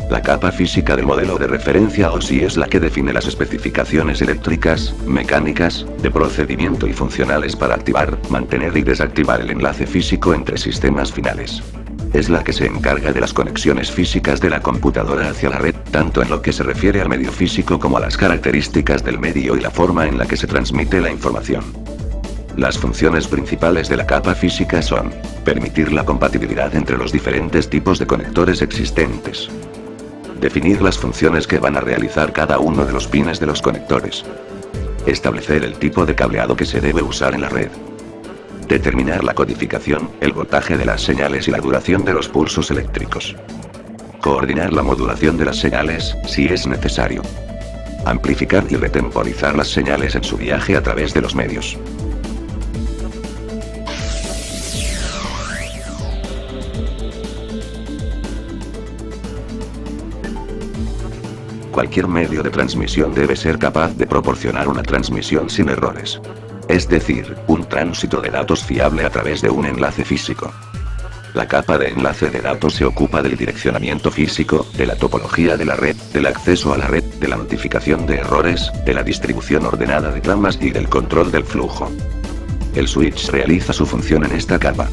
La capa física del modelo de referencia OSI es la que define las especificaciones eléctricas, mecánicas, de procedimiento y funcionales para activar, mantener y desactivar el enlace físico entre sistemas finales. Es la que se encarga de las conexiones físicas de la computadora hacia la red, tanto en lo que se refiere al medio físico como a las características del medio y la forma en la que se transmite la información. Las funciones principales de la capa física son: permitir la compatibilidad entre los diferentes tipos de conectores existentes, definir las funciones que van a realizar cada uno de los pines de los conectores, establecer el tipo de cableado que se debe usar en la red, determinar la codificación, el voltaje de las señales y la duración de los pulsos eléctricos, coordinar la modulación de las señales, si es necesario, amplificar y retemporizar las señales en su viaje a través de los medios. Cualquier medio de transmisión debe ser capaz de proporcionar una transmisión sin errores. Es decir, un tránsito de datos fiable a través de un enlace físico. La capa de enlace de datos se ocupa del direccionamiento físico, de la topología de la red, del acceso a la red, de la notificación de errores, de la distribución ordenada de tramas y del control del flujo. El switch realiza su función en esta capa.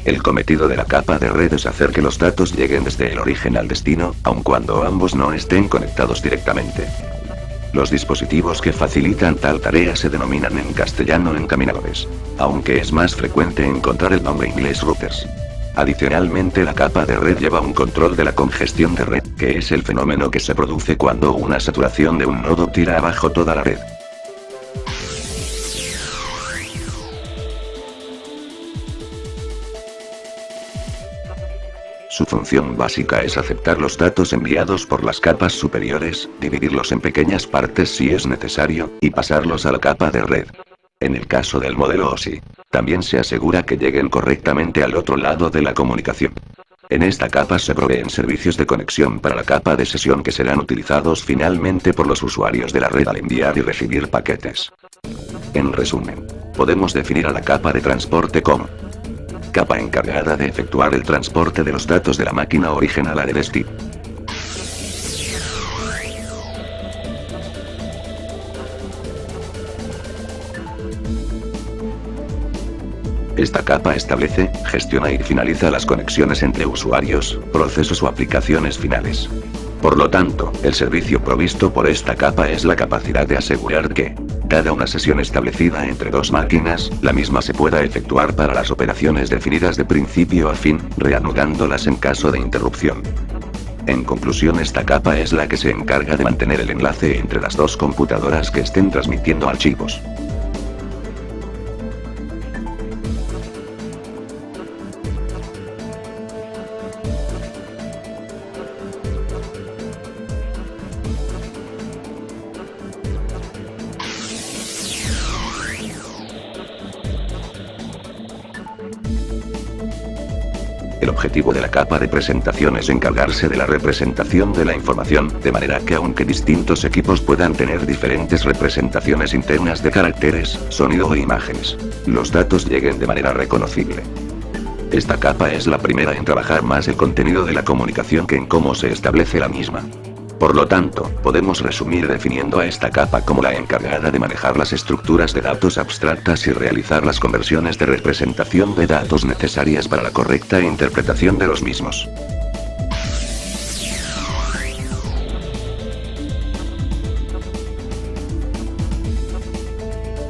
El cometido de la capa de red es hacer que los datos lleguen desde el origen al destino, aun cuando ambos no estén conectados directamente. Los dispositivos que facilitan tal tarea se denominan en castellano encaminadores, aunque es más frecuente encontrar el nombre inglés routers. Adicionalmente, la capa de red lleva un control de la congestión de red, que es el fenómeno que se produce cuando una saturación de un nodo tira abajo toda la red. Su función básica es aceptar los datos enviados por las capas superiores, dividirlos en pequeñas partes si es necesario, y pasarlos a la capa de red. En el caso del modelo OSI, también se asegura que lleguen correctamente al otro lado de la comunicación. En esta capa se proveen servicios de conexión para la capa de sesión que serán utilizados finalmente por los usuarios de la red al enviar y recibir paquetes. En resumen, podemos definir a la capa de transporte como capa encargada de efectuar el transporte de los datos de la máquina origen a la de destino. Esta capa establece, gestiona y finaliza las conexiones entre usuarios, procesos o aplicaciones finales. Por lo tanto, el servicio provisto por esta capa es la capacidad de asegurar que, dada una sesión establecida entre dos máquinas, la misma se pueda efectuar para las operaciones definidas de principio a fin, reanudándolas en caso de interrupción. En conclusión, esta capa es la que se encarga de mantener el enlace entre las dos computadoras que estén transmitiendo archivos. El objetivo de la capa de presentación es encargarse de la representación de la información, de manera que aunque distintos equipos puedan tener diferentes representaciones internas de caracteres, sonido e imágenes, los datos lleguen de manera reconocible. Esta capa es la primera en trabajar más el contenido de la comunicación que en cómo se establece la misma. Por lo tanto, podemos resumir definiendo a esta capa como la encargada de manejar las estructuras de datos abstractas y realizar las conversiones de representación de datos necesarias para la correcta interpretación de los mismos.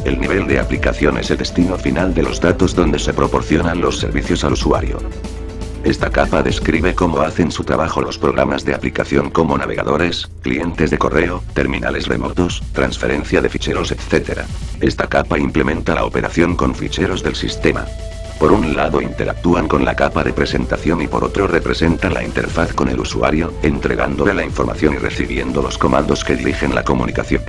El nivel de aplicación es el destino final de los datos donde se proporcionan los servicios al usuario. Esta capa describe cómo hacen su trabajo los programas de aplicación como navegadores, clientes de correo, terminales remotos, transferencia de ficheros, etc. Esta capa implementa la operación con ficheros del sistema. Por un lado interactúan con la capa de presentación y por otro representan la interfaz con el usuario, entregándole la información y recibiendo los comandos que dirigen la comunicación.